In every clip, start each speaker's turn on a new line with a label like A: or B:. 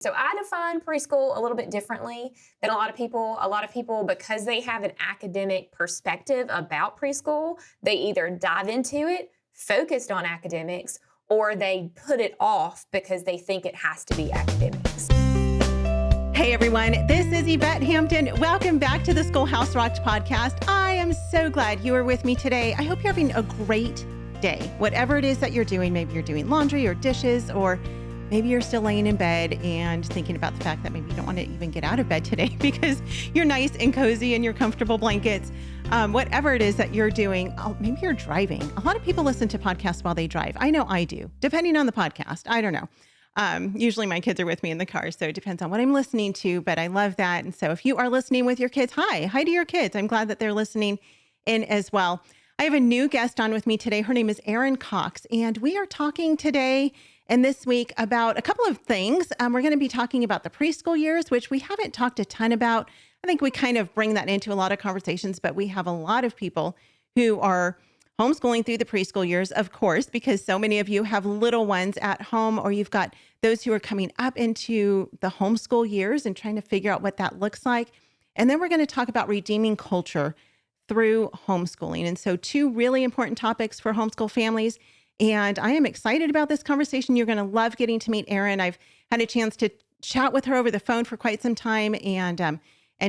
A: So I define preschool a little bit differently than a lot of people. A lot of people, because they have an academic perspective about preschool, they either dive into it focused on academics or they put it off because they think it has to be academics.
B: Hey everyone, this is Yvette Hampton. Welcome back to the Schoolhouse Rocked podcast. I am so glad you are with me today. I hope you're having a great day. Whatever it is that you're doing, maybe you're doing laundry or dishes, or maybe you're still laying in bed and thinking about the fact that maybe you don't want to even get out of bed today because you're nice and cozy in your comfortable blankets. Whatever it is that you're doing, maybe you're driving. A lot of people listen to podcasts while they drive. I know I do, depending on the podcast. I don't know. Usually my kids are with me in the car, so it depends on what I'm listening to, but I love that. And so if you are listening with your kids, hi to your kids. I'm glad that they're listening in as well. I have a new guest on with me today. Her name is Erin Cox, and we are talking today and this week about a couple of things. We're going to be talking about the preschool years, which we haven't talked a ton about. I think we kind of bring that into a lot of conversations, but we have a lot of people who are homeschooling through the preschool years, of course, because so many of you have little ones at home, or you've got those who are coming up into the homeschool years and trying to figure out what that looks like. And then we're going to talk about redeeming culture through homeschooling. And so two really important topics for homeschool families. And I am excited about this conversation. You're going to love getting to meet Erin. I've had a chance to chat with her over the phone for quite some time, and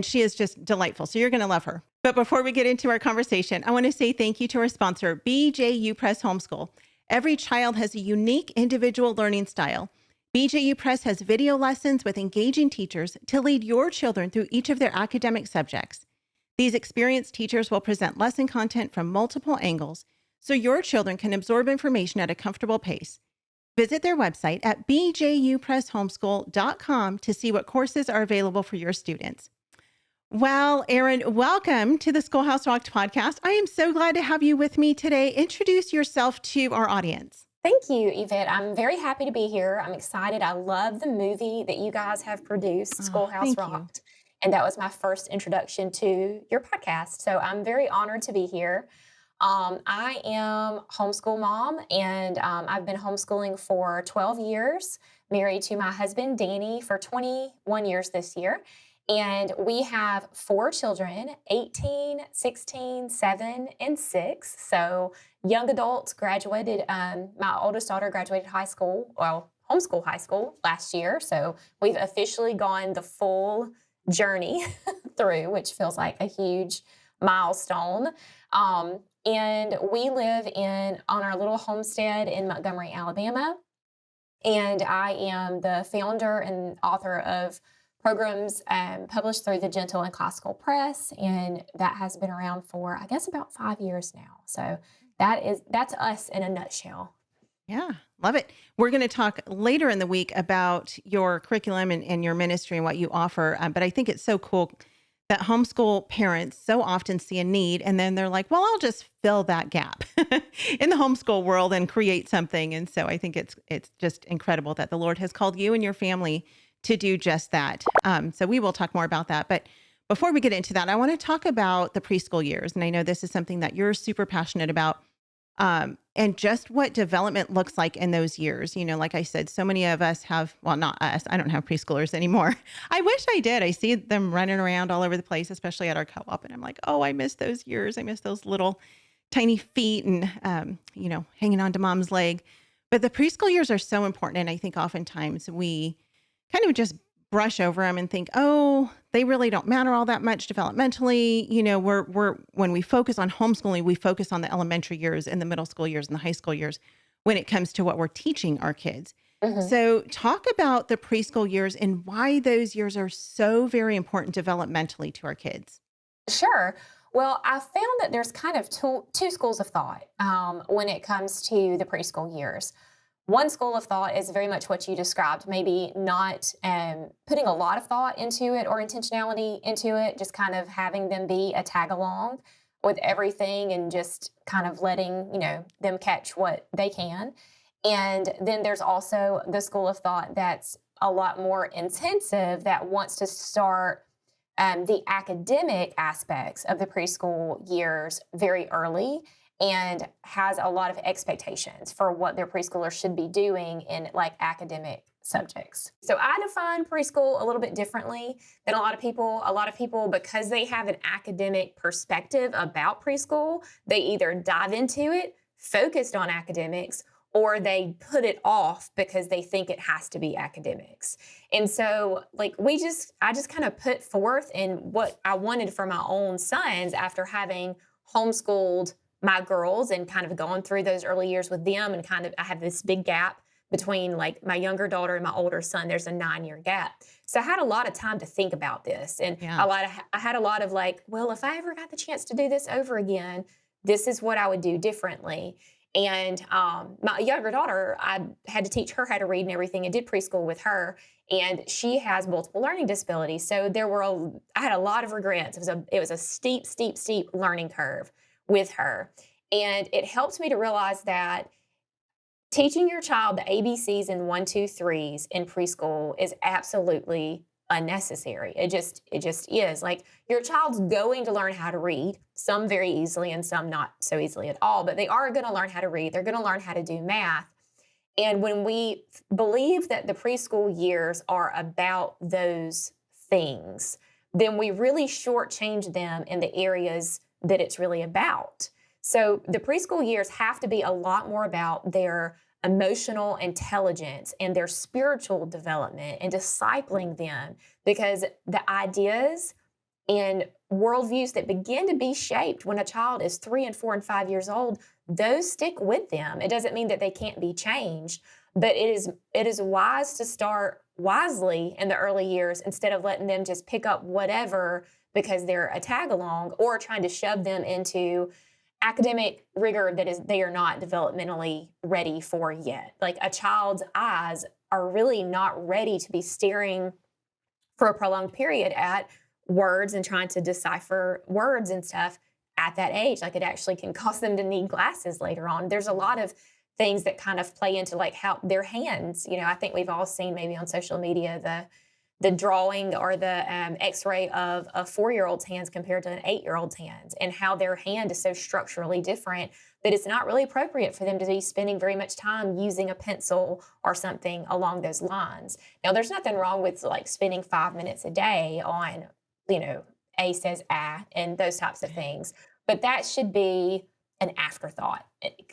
B: she is just delightful. So you're going to love her. But before we get into our conversation, I want to say thank you to our sponsor, BJU Press Homeschool. Every child has a unique individual learning style. BJU Press has video lessons with engaging teachers to lead your children through each of their academic subjects. These experienced teachers will present lesson content from multiple angles so your children can absorb information at a comfortable pace. Visit their website at bjupresshomeschool.com to see what courses are available for your students. Well, Erin, welcome to the Schoolhouse Rocked podcast. I am so glad to have you with me today. Introduce yourself to our audience.
A: Thank you, Yvette. I'm very happy to be here. I'm excited. I love the movie that you guys have produced, Schoolhouse
B: Thank you.
A: Rocked. And that was my first introduction to your podcast. So I'm very honored to be here. I am homeschool mom, and I've been homeschooling for 12 years, married to my husband, Danny, for 21 years this year. And we have 4 children, 18, 16, 7, and 6. So young adults graduated. My oldest daughter graduated homeschool high school last year. So we've officially gone the full journey through, which feels like a huge milestone. And we live on our little homestead in Montgomery, Alabama. And I am the founder and author of programs published through the Gentle and Classical Press. And that has been around for, I guess, about 5 years now. So that's us in a nutshell.
B: Yeah, love it. We're going to talk later in the week about your curriculum and your ministry and what you offer. But I think it's so cool that homeschool parents so often see a need and then they're like, well, I'll just fill that gap in the homeschool world and create something. And so I think it's just incredible that the Lord has called you and your family to do just that. So we will talk more about that. But before we get into that, I want to talk about the preschool years. And I know this is something that you're super passionate about. And just what development looks like in those years. You know, like I said, so many of us have, well, not us, I don't have preschoolers anymore. I wish I did. I see them running around all over the place, especially at our co-op. And I'm like, oh, I miss those years. I miss those little tiny feet and, hanging on to mom's leg. But the preschool years are so important. And I think oftentimes we kind of just brush over them and think, oh, they really don't matter all that much developmentally. You know, when we focus on homeschooling, we focus on the elementary years and the middle school years and the high school years when it comes to what we're teaching our kids. Mm-hmm. So talk about the preschool years and why those years are so very important developmentally to our kids.
A: Sure. Well, I found that there's kind of two schools of thought when it comes to the preschool years. One school of thought is very much what you described, maybe not putting a lot of thought into it or intentionality into it, just kind of having them be a tag along with everything and just kind of letting, them catch what they can. And then there's also the school of thought that's a lot more intensive that wants to start the academic aspects of the preschool years very early and has a lot of expectations for what their preschoolers should be doing in like academic subjects. So I define preschool a little bit differently than a lot of people. A lot of people, because they have an academic perspective about preschool, they either dive into it focused on academics, or they put it off because they think it has to be academics. And so like I just kind of put forth in what I wanted for my own sons after having homeschooled my girls and kind of gone through those early years with them, and kind of I have this big gap between like my younger daughter and my older son. There's a 9-year gap. So I had a lot of time to think about this, and I had a lot of like, well, if I ever got the chance to do this over again, this is what I would do differently. And my younger daughter, I had to teach her how to read and everything. I did preschool with her, and she has multiple learning disabilities. So I had a lot of regrets. It was a steep learning curve with her. And it helped me to realize that teaching your child the ABCs and 1, 2, 3s in preschool is absolutely unnecessary. It just is. Like, your child's going to learn how to read, some very easily and some not so easily at all, but they are going to learn how to read. They're going to learn how to do math. And when we believe that the preschool years are about those things, then we really shortchange them in the areas that it's really about. So the preschool years have to be a lot more about their emotional intelligence and their spiritual development and discipling them, because the ideas and worldviews that begin to be shaped when a child is 3 and 4 and 5 years old, those stick with them. It doesn't mean that they can't be changed, but it is wise to start wisely in the early years instead of letting them just pick up whatever because they're a tag along, or trying to shove them into academic rigor that they are not developmentally ready for yet. Like, a child's eyes are really not ready to be staring for a prolonged period at words and trying to decipher words and stuff at that age. Like, it actually can cause them to need glasses later on. There's a lot of things that kind of play into like how their hands, I think we've all seen maybe on social media, the drawing or the x-ray of a 4-year-old's hands compared to an 8-year-old's hands, and how their hand is so structurally different that it's not really appropriate for them to be spending very much time using a pencil or something along those lines. Now, there's nothing wrong with like spending 5 minutes a day on, A says ah and those types of things, but that should be an afterthought,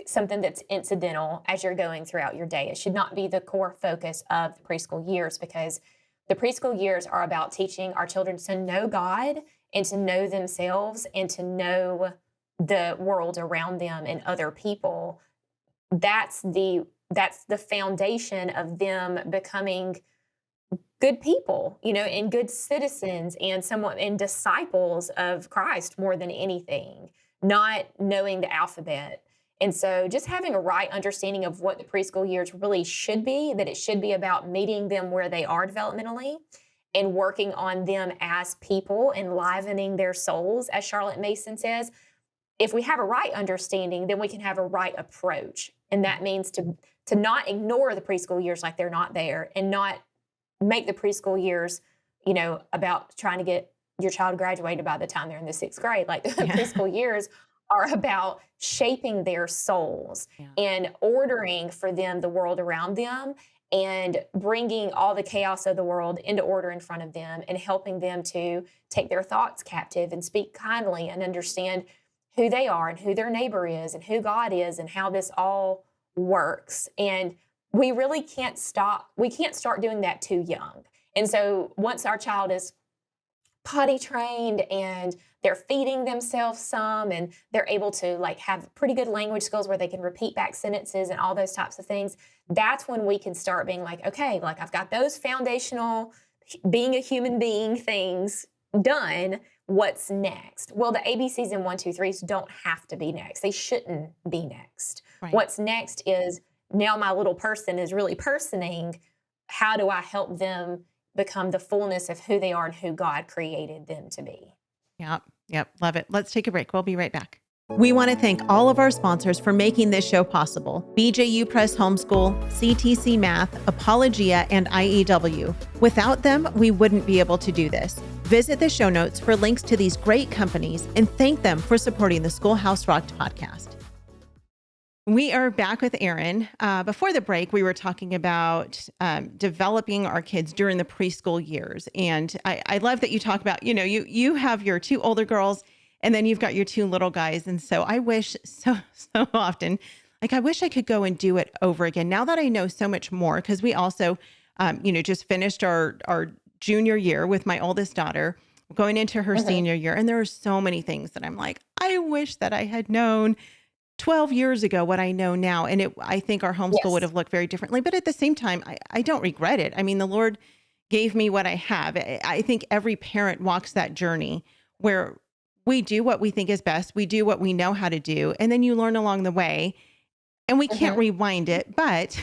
A: something that's incidental as you're going throughout your day. It should not be the core focus of the preschool years, because the preschool years are about teaching our children to know God and to know themselves and to know the world around them and other people. That's the foundation of them becoming good people, and good citizens and disciples of Christ more than anything, not knowing the alphabet. And so just having a right understanding of what the preschool years really should be, that it should be about meeting them where they are developmentally and working on them as people, enlivening their souls, as Charlotte Mason says. If we have a right understanding, then we can have a right approach. And that means to not ignore the preschool years like they're not there, and not make the preschool years, about trying to get your child graduated by the time they're in the 6th grade. Like, the preschool years are about shaping their souls and ordering for them the world around them, and bringing all the chaos of the world into order in front of them, and helping them to take their thoughts captive and speak kindly and understand who they are and who their neighbor is and who God is and how this all works. And we really can't start doing that too young. And so once our child is potty trained and they're feeding themselves some, and they're able to like have pretty good language skills where they can repeat back sentences and all those types of things, that's when we can start being like, okay, like, I've got those foundational being a human being things done. What's next? Well, the ABCs and 1, 2, 3s don't have to be next. They shouldn't be next. Right. What's next is, now my little person is really personing. How do I help them become the fullness of who they are and who God created them to be?
B: Yep. Love it. Let's take a break. We'll be right back. We want to thank all of our sponsors for making this show possible: BJU Press Homeschool, CTC Math, Apologia, and IEW. Without them, we wouldn't be able to do this. Visit the show notes for links to these great companies, and thank them for supporting the Schoolhouse Rocked podcast. We are back with Erin. Before the break, we were talking about developing our kids during the preschool years. And I love that you talk about, you have your two older girls and then you've got your two little guys. And so I wish so often, like, I wish I could go and do it over again. Now that I know so much more, because we also, just finished our junior year with my oldest daughter, going into her
A: Mhm.
B: senior year. And there are so many things that I'm like, I wish that I had known 12 years ago what I know now. And I think our homeschool would
A: Yes.
B: have looked very differently. But at the same time, I don't regret it. I mean, the Lord gave me what I have. I think every parent walks that journey where we do what we think is best. We do what we know how to do. And then you learn along the way. And we can't
A: Mhm.
B: rewind it. But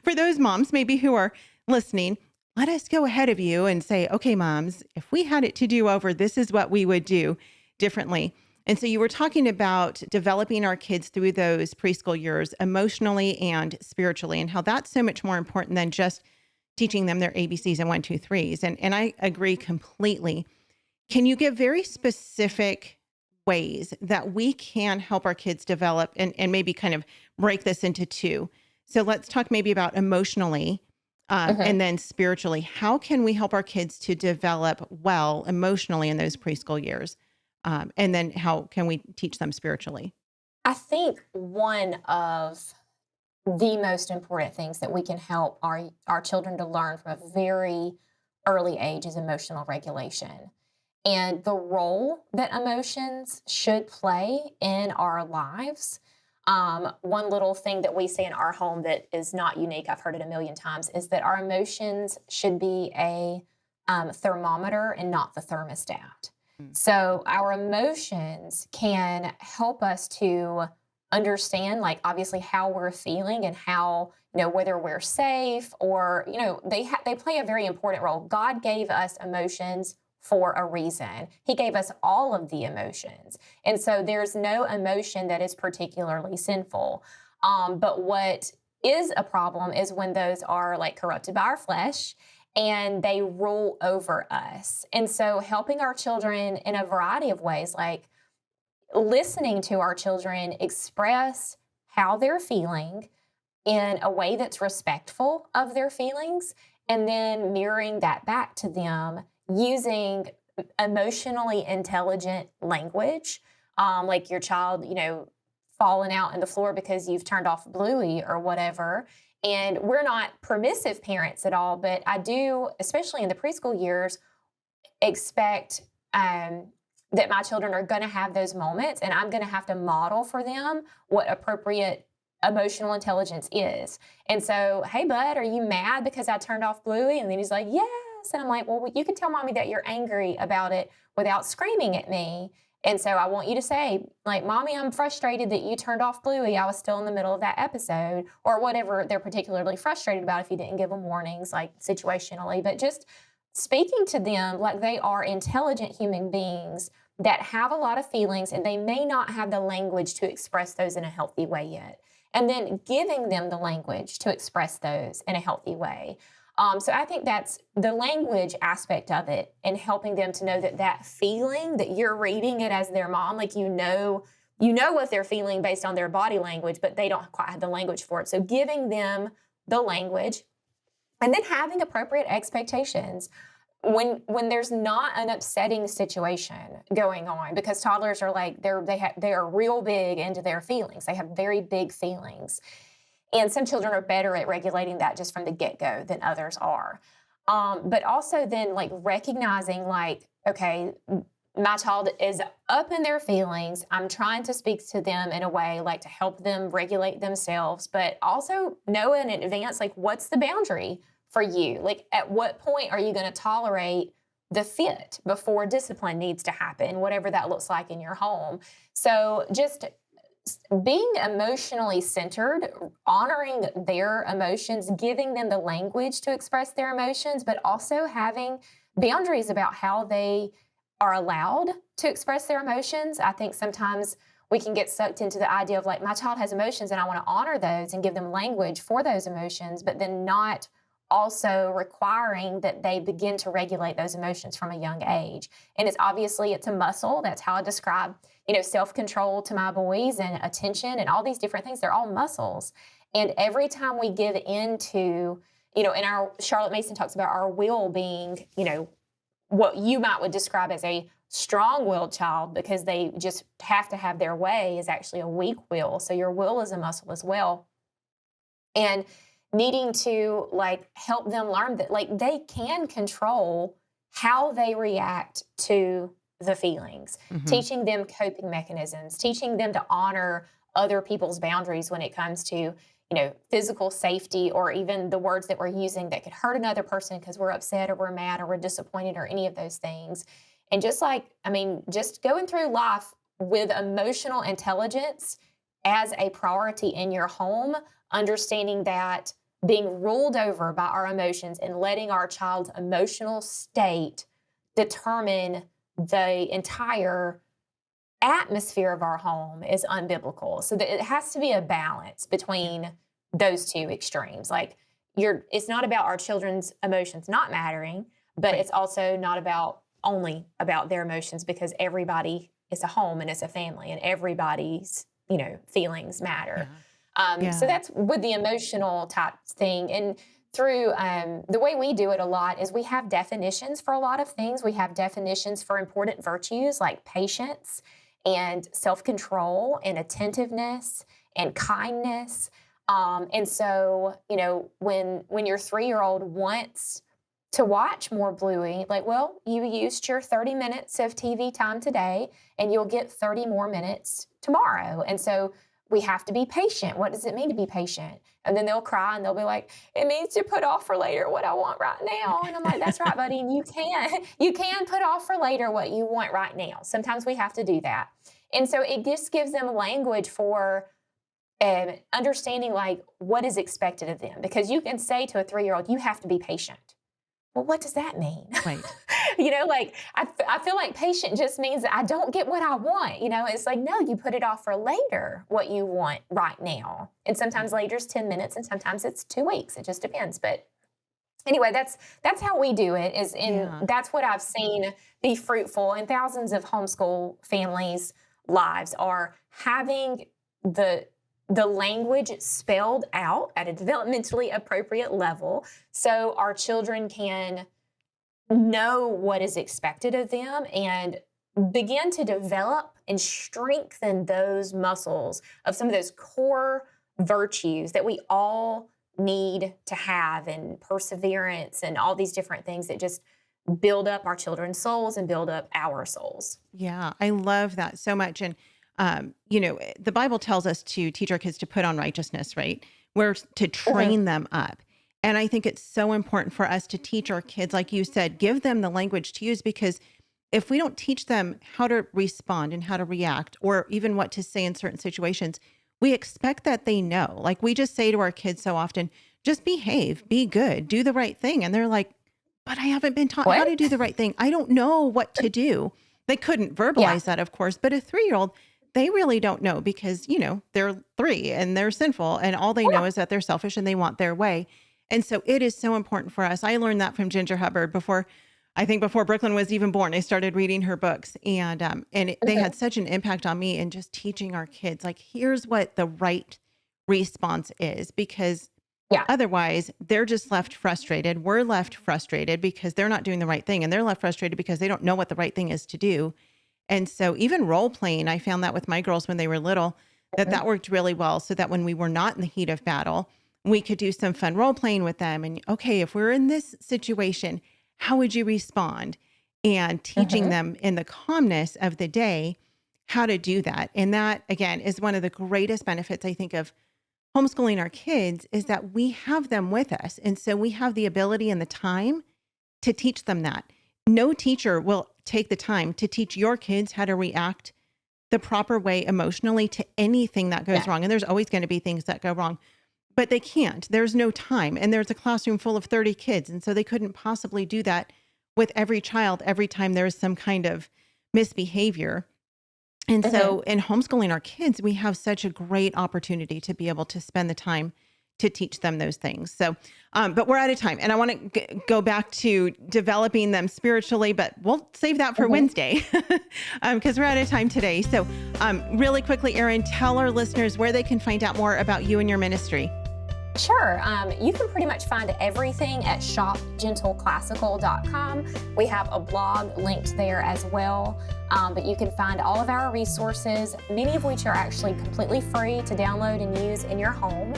B: for those moms maybe who are listening, let us go ahead of you and say, okay, moms, if we had it to do over, this is what we would do differently. And so you were talking about developing our kids through those preschool years emotionally and spiritually, and how that's so much more important than just teaching them their ABCs and one, two, threes. And I agree completely. Can you give very specific ways that we can help our kids develop and maybe kind of break this into two? So let's talk maybe about emotionally
A: Mhm.
B: and then spiritually. How can we help our kids to develop well emotionally in those preschool years? And then how can we teach them spiritually?
A: I think one of the most important things that we can help our children to learn from a very early age is emotional regulation and the role that emotions should play in our lives. One little thing that we say in our home that is not unique, I've heard it a million times, is that our emotions should be a thermometer and not the thermostat.
B: Mm.
A: So our emotions can help us to understand, like, obviously how we're feeling and how, whether we're safe or, they play a very important role. God gave us emotions for a reason. He gave us all of the emotions. And so there's no emotion that is particularly sinful. But what is a problem is when those are like corrupted by our flesh and they rule over us. And so helping our children in a variety of ways, like listening to our children express how they're feeling in a way that's respectful of their feelings, and then mirroring that back to them using emotionally intelligent language, like your child, falling out in the floor because you've turned off Bluey or whatever. And we're not permissive parents at all, but I do, especially in the preschool years, expect that my children are going to have those moments, and I'm going to have to model for them what appropriate emotional intelligence is. And so, hey, bud, are you mad because I turned off Bluey? And then he's like, yes. And I'm like, well, you can tell mommy that you're angry about it without screaming at me. And so I want you to say, like, mommy, I'm frustrated that you turned off Bluey. I was still in the middle of that episode, or whatever they're particularly frustrated about if you didn't give them warnings, like situationally. But just speaking to them like they are intelligent human beings that have a lot of feelings and they may not have the language to express those in a healthy way yet. And then giving them the language to express those in a healthy way. So I think that's the language aspect of it and helping them to know that that feeling that you're reading it as their mom, like you know what they're feeling based on their body language, but they don't quite have the language for it. So giving them the language and then having appropriate expectations when there's not an upsetting situation going on, because toddlers are like they are real big into their feelings. They have very big feelings, and some children are better at regulating that just from the get-go than others are. But also then, like, recognizing, like, okay, my child is up in their feelings. I'm trying to speak to them in a way like to help them regulate themselves, but also know in advance, like, what's the boundary for you? Like, at what point are you going to tolerate the fit before discipline needs to happen, whatever that looks like in your home? So just being emotionally centered, honoring their emotions, giving them the language to express their emotions, but also having boundaries about how they are allowed to express their emotions. I think sometimes we can get sucked into the idea of, like, my child has emotions and I want to honor those and give them language for those emotions, but then not also requiring that they begin to regulate those emotions from a young age. And it's a muscle. That's how I describe, self-control to my boys, and attention and all these different things. They're all muscles. And every time we give into, and our Charlotte Mason talks about our will being, what you would describe as a strong-willed child, because they just have to have their way, is actually a weak will. So your will is a muscle as well. And needing to help them learn that they can control how they react to the feelings, teaching them coping mechanisms, teaching them to honor other people's boundaries when it comes to, physical safety, or even the words that we're using that could hurt another person because we're upset or we're mad or we're disappointed or any of those things. And just going through life with emotional intelligence as a priority in your home, understanding that being ruled over by our emotions and letting our child's emotional state determine the entire atmosphere of our home is unbiblical. So that it has to be a balance between those two extremes. It's not about our children's emotions not mattering, but
B: Right.
A: it's also not only about their emotions, because everybody is a home and it's a family, and everybody's, feelings matter. So
B: Yeah.
A: that's with the emotional type thing. And through the way we do it a lot is we have definitions for a lot of things. We have definitions for important virtues like patience and self-control and attentiveness and kindness. And so, when your 3-year-old wants to watch more Bluey, you used your 30 minutes of TV time today, and you'll get 30 more minutes tomorrow. And so we have to be patient. What does it mean to be patient? And then they'll cry and they'll be like, it means to put off for later what I want right now. And I'm like, that's right, buddy. And you can put off for later what you want right now. Sometimes we have to do that. And so it just gives them language for understanding what is expected of them. Because you can say to a 3-year-old, you have to be patient. Well, what does that mean?
B: Right.
A: I feel like patient just means that I don't get what I want. It's no, you put it off for later what you want right now. And sometimes later is 10 minutes and sometimes it's 2 weeks. It just depends. But anyway, that's how we do it, that's what I've seen be fruitful in thousands of homeschool families' lives, are having the language spelled out at a developmentally appropriate level so our children can know what is expected of them and begin to develop and strengthen those muscles of some of those core virtues that we all need to have, and perseverance and all these different things that just build up our children's souls and build up our souls.
B: Yeah, I love that so much. And, the Bible tells us to teach our kids to put on righteousness, right? We're to train them up. And I think it's so important for us to teach our kids, like you said, give them the language to use, because if we don't teach them how to respond and how to react, or even what to say in certain situations, we expect that they know. We just say to our kids so often, just behave, be good, do the right thing. And they're like, but I haven't been taught how to do the right thing. I don't know what to do. They couldn't verbalize that, of course, but a 3-year-old, they really don't know, because, they're 3 and they're sinful, and all they know is that they're selfish and they want their way. And so it is so important for us. I learned that from Ginger Hubbard before Brooklyn was even born. I started reading her books, and they had such an impact on me in just teaching our kids, here's what the right response is, because otherwise they're just left frustrated. We're left frustrated because they're not doing the right thing, and they're left frustrated because they don't know what the right thing is to do. And so even role playing, I found that with my girls when they were little, that worked really well, so that when we were not in the heat of battle, we could do some fun role playing with them. And okay, if we're in this situation, how would you respond? And teaching them in the calmness of the day how to do that. And that, again, is one of the greatest benefits, I think, of homeschooling our kids, is that we have them with us. And so we have the ability and the time to teach them that. No teacher will take the time to teach your kids how to react the proper way emotionally to anything that goes wrong. And there's always going to be things that go wrong, but they can't. There's no time. And there's a classroom full of 30 kids. And so they couldn't possibly do that with every child every time there's some kind of misbehavior. And so in homeschooling our kids, we have such a great opportunity to be able to spend the time to teach them those things. So, but we're out of time, and I want to go back to developing them spiritually, but we'll save that for Wednesday because we're out of time today. So really quickly, Erin, tell our listeners where they can find out more about you and your ministry.
A: Sure. You can pretty much find everything at shopgentleclassical.com. We have a blog linked there as well, but you can find all of our resources, many of which are actually completely free to download and use in your home.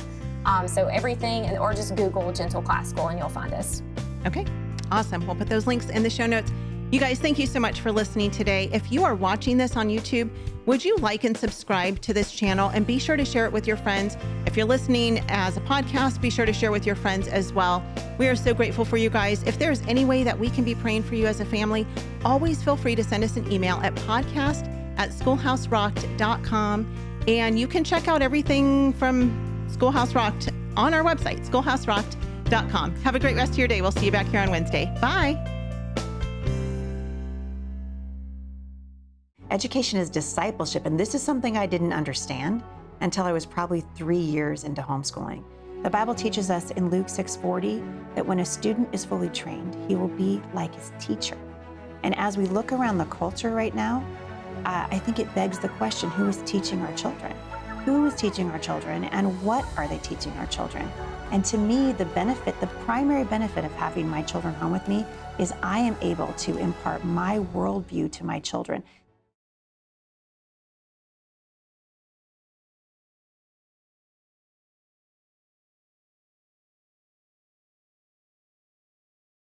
A: So everything, or just Google Gentle Classical and you'll find us.
B: Okay, awesome. We'll put those links in the show notes. You guys, thank you so much for listening today. If you are watching this on YouTube, would you like and subscribe to this channel, and be sure to share it with your friends. If you're listening as a podcast, be sure to share with your friends as well. We are so grateful for you guys. If there's any way that we can be praying for you as a family, always feel free to send us an email at podcast@schoolhouserocked.com. And you can check out everything from Schoolhouse Rocked on our website, schoolhouserocked.com. Have a great rest of your day. We'll see you back here on Wednesday. Bye.
C: Education is discipleship, and this is something I didn't understand until I was probably 3 years into homeschooling. The Bible teaches us in Luke 6:40 that when a student is fully trained, he will be like his teacher. And as we look around the culture right now, I think it begs the question, who is teaching our children? Who is teaching our children, and what are they teaching our children? And to me, the primary benefit of having my children home with me is I am able to impart my worldview to my children.